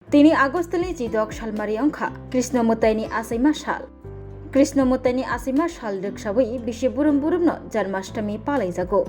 Tini Agostali Jidok Shalmari Onka, Krishnamutani Asima Shal. Krishnamutani Asima Shal Dukshawi, Bishiburum Burumno, Jarmashtami Palaizago.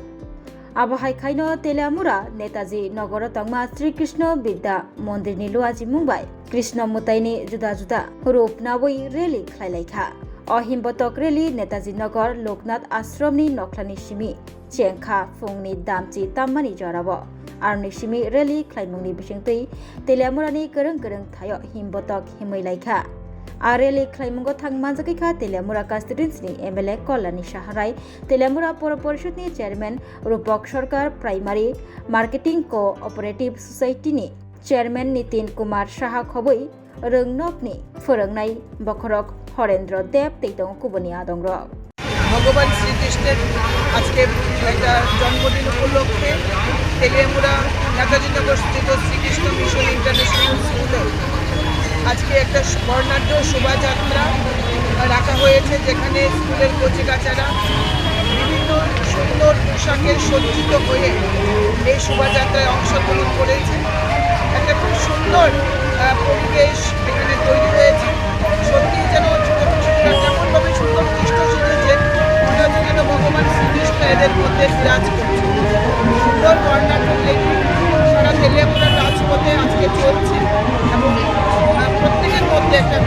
Abahai Kaino Telamura, Netaji Nogoro Tangma Sri Krishna Bidda, Mondir Niluaji Mumbai, Krishnamutani Juda Juda, Rup Nawi Reli Klaileka. Ohimbotok Reli Netaji Nogor Loknath Ashromni Noklani Shimi, Chenka Fungni Damchi Tamani Jarabo. Arnishimi Reli Klaimuni Bishingti, Telamurani Kereng Tayo Himbotok Himilaika. Areli Klaimungo Tang Manzakika, Telamura Constituency, MLA Kolani Shaharai, Telamura Poroporshutni Chairman, Rupok Sarkar Primary Marketing Co-operative Society ni, Chairman Nitin Kumar Shaha Khoboi, Rungnokni, Furangnai, Bokorok, Horendro Dev, Titong Kubonia Dongro. ভগবান শ্রীকৃষ্ণের আজকে একটা জন্মদিন উপলক্ষে তেলিয়ামুড়া নেতাজিনগর স্থিত Shrikrishna mission international স্কুলে আজকে একটা বর্ণাঢ্য শোভাযাত্রা রাখা হয়েছে, যেখানে স্কুলের কচিকাচারা বিভিন্ন সুন্দর পোশাকে সজ্জিত হয়ে এই শোভাযাত্রায় অংশগ্রহণ করেছে। একটা খুব সুন্দর পরিবেশ এখানে তৈরি হয়েছে। সত্যি যেন যেমনভাবে সুন্দর কৃষ্ণ সেজেছে, মনে হচ্ছে যেন ভগবান শ্রীকৃষ্ণ এদের মধ্যে বিরাজ করছে। সুন্দর বর্ণাঢ্য লেখি সারা তেলিয়ামুড়ার রাজপথে আজকে চলছে এবং প্রত্যেকের মধ্যে একটা